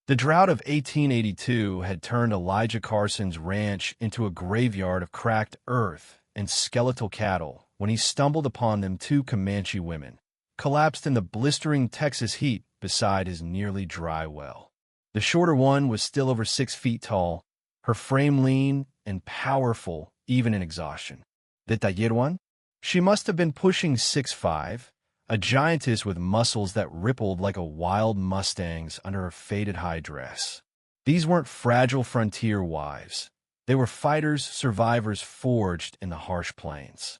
The drought of 1882 had turned Elijah Carson's ranch into a graveyard of cracked earth and skeletal cattle when he stumbled upon them two Comanche women, collapsed in the blistering Texas heat beside his nearly dry well. The shorter one was still over 6 feet tall, her frame lean and powerful even in exhaustion. The taller one? She must have been pushing 6'5", a giantess with muscles that rippled like a wild mustang's under her faded high dress. These weren't fragile frontier wives. They were fighters, survivors forged in the harsh plains.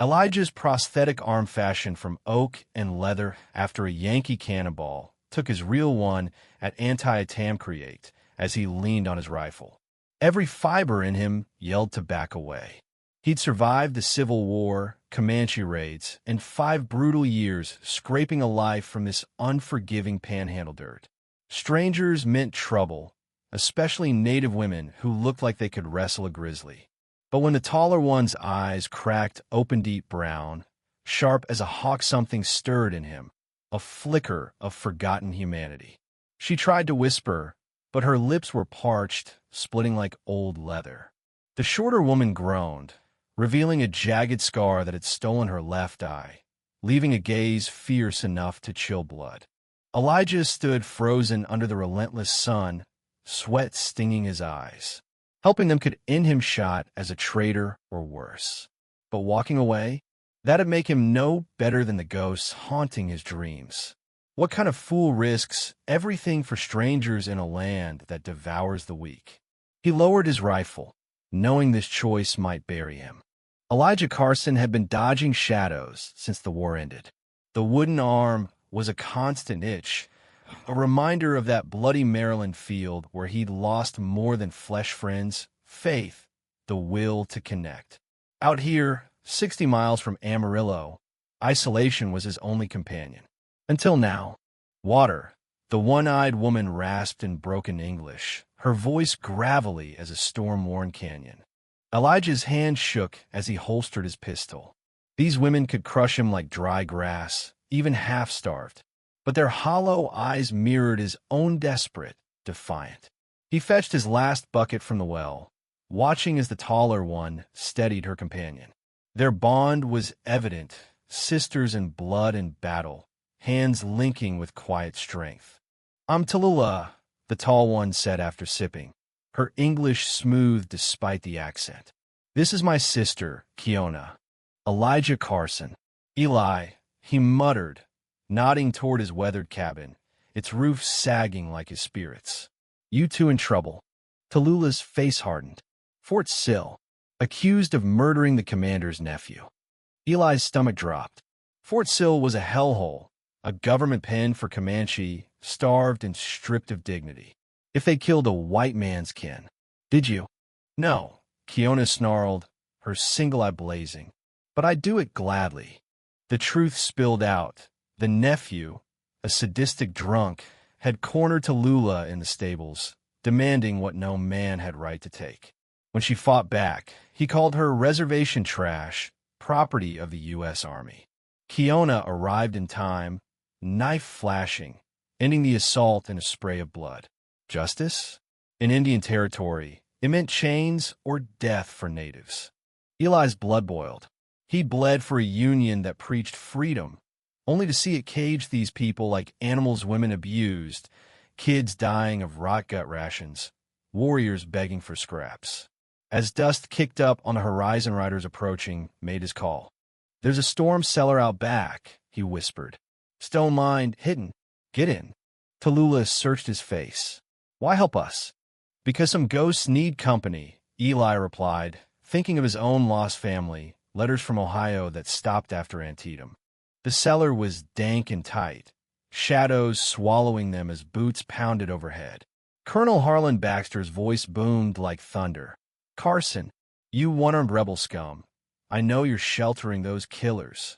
Elijah's prosthetic arm fashioned from oak and leather after a Yankee cannonball took his real one at anti-tamcreate as he leaned on his rifle. Every fiber in him yelled to back away. He'd survived the Civil War, Comanche raids, and 5 brutal years scraping a life from this unforgiving panhandle dirt. Strangers meant trouble, especially native women who looked like they could wrestle a grizzly. But when the taller one's eyes cracked open deep brown, sharp as a hawk, something stirred in him, a flicker of forgotten humanity. She tried to whisper, but her lips were parched, splitting like old leather. The shorter woman groaned, revealing a jagged scar that had stolen her left eye, leaving a gaze fierce enough to chill blood. Elijah stood frozen under the relentless sun, sweat stinging his eyes. Helping them could end him shot as a traitor or worse. But walking away, that'd make him no better than the ghosts haunting his dreams. What kind of fool risks everything for strangers in a land that devours the weak? He lowered his rifle, knowing this choice might bury him. Elijah Carson had been dodging shadows since the war ended. The wooden arm was a constant itch, a reminder of that bloody Maryland field where he'd lost more than flesh friends, faith, the will to connect. Out here, 60 miles from Amarillo, isolation was his only companion. Until now. Water, the one-eyed woman rasped in broken English, her voice gravelly as a storm-worn canyon. Elijah's hand shook as he holstered his pistol. These women could crush him like dry grass, even half-starved. But their hollow eyes mirrored his own, desperate, defiant. He fetched his last bucket from the well, watching as the taller one steadied her companion. Their bond was evident, sisters in blood and battle, hands linking with quiet strength. "I'm Tallulah," the tall one said after sipping, her English smooth despite the accent. "This is my sister, Kiona." Elijah Carson. "Eli," he muttered, nodding toward his weathered cabin, its roof sagging like his spirits. "You two in trouble." Tallulah's face hardened. "Fort Sill, accused of murdering the commander's nephew." Eli's stomach dropped. Fort Sill was a hellhole, a government pen for Comanche, starved and stripped of dignity. If they killed a white man's kin. "Did you?" "No," Kiona snarled, her single eye blazing. "But I'd do it gladly." The truth spilled out. The nephew, a sadistic drunk, had cornered Tallulah in the stables, demanding what no man had right to take. When she fought back, he called her reservation trash, property of the U.S. Army. Kiona arrived in time, knife flashing, ending the assault in a spray of blood. Justice? In Indian territory, it meant chains or death for natives. Eli's blood boiled. He bled for a union that preached freedom, only to see it cage these people like animals women abused, kids dying of rot gut rations, warriors begging for scraps. As dust kicked up on the horizon, riders approaching made his call. "There's a storm cellar out back," he whispered. "Stone-lined, hidden. Get in." Tallulah searched his face. "Why help us?" "Because some ghosts need company," Eli replied, thinking of his own lost family, letters from Ohio that stopped after Antietam. The cellar was dank and tight, shadows swallowing them as boots pounded overhead. Colonel Harlan Baxter's voice boomed like thunder. "Carson, you one-armed rebel scum, I know you're sheltering those killers."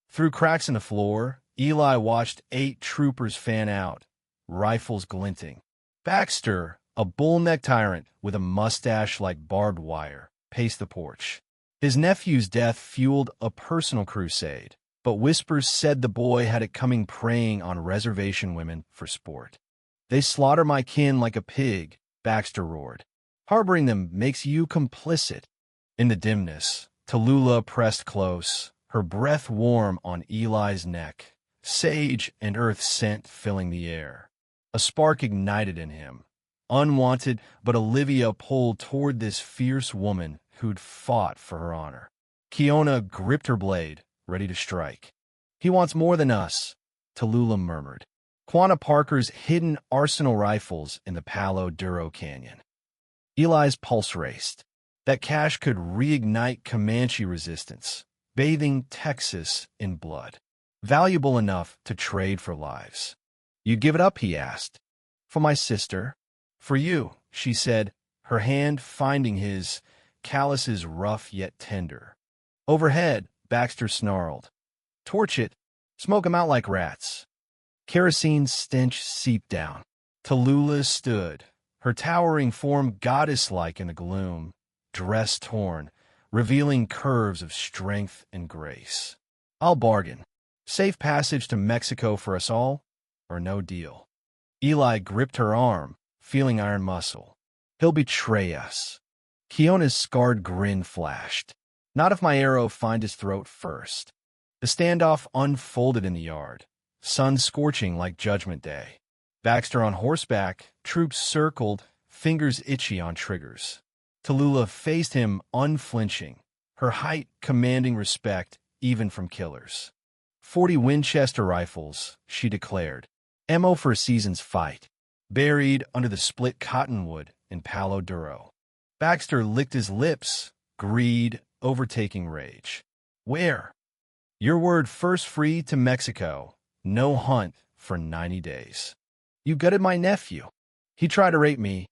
Through cracks in the floor, Eli watched 8 troopers fan out, rifles glinting. Baxter, a bull-necked tyrant with a mustache like barbed wire, paced the porch. His nephew's death fueled a personal crusade, but whispers said the boy had it coming preying on reservation women for sport. They slaughter my kin like a pig, Baxter roared. Harboring them makes you complicit. In the dimness, Tallulah pressed close, her breath warm on Eli's neck, sage and earth scent filling the air. A spark ignited in him. Unwanted, but Olivia pulled toward this fierce woman who'd fought for her honor. Kiona gripped her blade, ready to strike. He wants more than us, Tallulah murmured. Quanah Parker's hidden arsenal rifles in the Palo Duro Canyon. Eli's pulse raced. That cache could reignite Comanche resistance, bathing Texas in blood. Valuable enough to trade for lives. You'd give it up, he asked. For my sister? For you, she said, her hand finding his, calluses rough yet tender. Overhead, Baxter snarled. Torch it. Smoke 'em out like rats. Kerosene stench seeped down. Tallulah stood, her towering form goddess-like in the gloom, dress torn, revealing curves of strength and grace. I'll bargain. Safe passage to Mexico for us all, or no deal. Eli gripped her arm, feeling iron muscle. He'll betray us. Kiona's scarred grin flashed. Not if my arrow find his throat first. The standoff unfolded in the yard, sun scorching like Judgment Day. Baxter on horseback, troops circled, fingers itchy on triggers. Tallulah faced him unflinching, her height commanding respect even from killers. 40 Winchester rifles, she declared. Ammo for a season's fight. Buried under the split cottonwood in Palo Duro. Baxter licked his lips, greed overtaking rage. Where? Your word first free to Mexico. No hunt for 90 days. You gutted my nephew. He tried to rape me.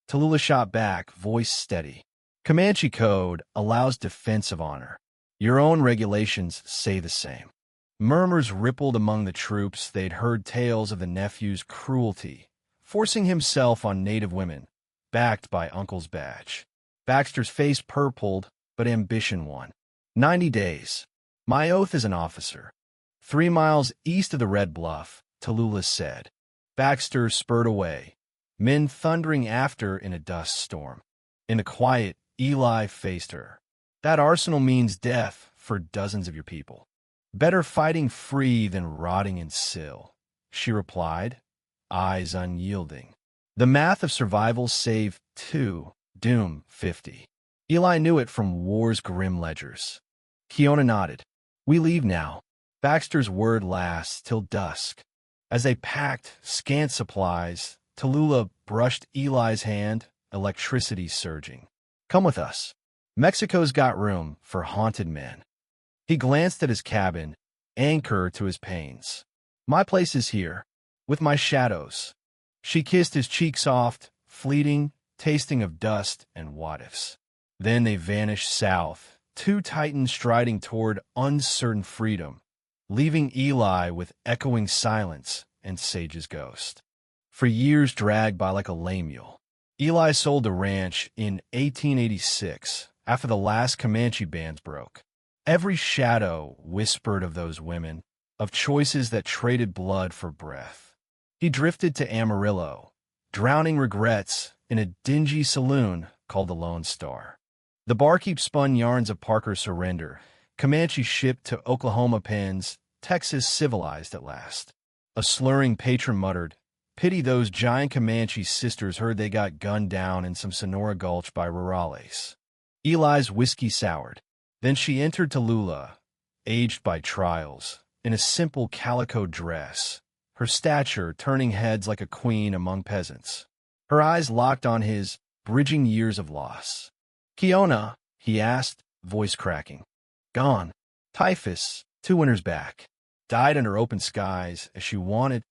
Tallulah shot back, voice steady. Comanche code allows defensive honor. Your own regulations say the same. Murmurs rippled among the troops. They'd heard tales of the nephew's cruelty, forcing himself on native women, backed by Uncle's badge. Baxter's face purpled, but ambition won. 90 days. My oath as an officer. 3 miles east of the Red Bluff, Tallulah said. Baxter spurred away, men thundering after in a dust storm. In the quiet, Eli faced her. That arsenal means death for dozens of your people. Better fighting free than rotting in Sill, she replied, eyes unyielding. The math of survival save 2, doom 50. Eli knew it from war's grim ledgers. Kiona nodded. We leave now. Baxter's word lasts till dusk. As they packed scant supplies, Tallulah brushed Eli's hand, electricity surging. Come with us. Mexico's got room for haunted men. He glanced at his cabin, anchor to his pains. My place is here, with my shadows. She kissed his cheek soft, fleeting, tasting of dust and what-ifs. Then they vanished south, 2 titans striding toward uncertain freedom, leaving Eli with echoing silence and Sage's ghost. For years dragged by like a lame mule, Eli sold the ranch in 1886 after the last Comanche bands broke. Every shadow whispered of those women, of choices that traded blood for breath. He drifted to Amarillo, drowning regrets in a dingy saloon called the Lone Star. The barkeep spun yarns of Parker's surrender, Comanche shipped to Oklahoma pens, Texas civilized at last. A slurring patron muttered, Pity those giant Comanche sisters heard they got gunned down in some Sonora Gulch by rurales. Eli's whiskey soured. Then she entered Tallulah, aged by trials, in a simple calico dress, her stature turning heads like a queen among peasants. Her eyes locked on his, bridging years of loss. Kiona, he asked, voice cracking. Gone. Typhus, 2 winters back. Died under open skies, as she wanted.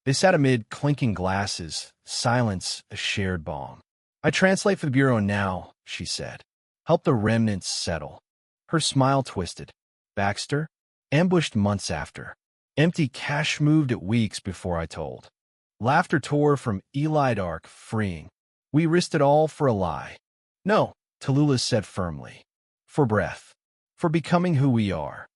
They sat amid clinking glasses, silence a shared balm. I translate for the Bureau now, she said. Help the remnants settle. Her smile twisted. Baxter? Ambushed months after. Empty cash moved it weeks before I told. Laughter tore from Eli Dark, freeing. We risked it all for a lie. No, Tallulah said firmly. For breath. For becoming who we are.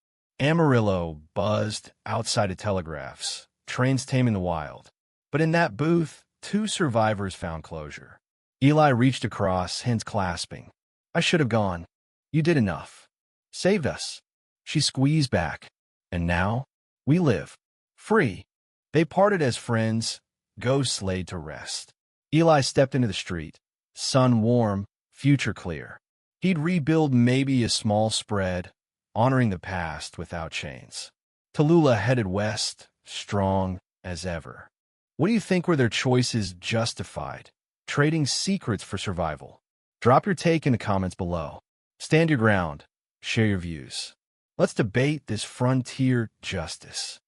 Amarillo buzzed outside of telegraphs, trains taming the wild. But in that booth, Two survivors found closure. Eli reached across, hands clasping. I should have gone. You did enough. Saved us. She squeezed back. And now, we live. Free. They parted as friends, ghosts laid to rest. Eli stepped into the street. Sun warm, future clear. He'd rebuild maybe a small spread, honoring the past without chains. Tallulah headed west, strong as ever. What do you think were their choices justified? Trading secrets for survival? Drop your take in the comments below. Stand your ground. Share your views. Let's debate this frontier justice.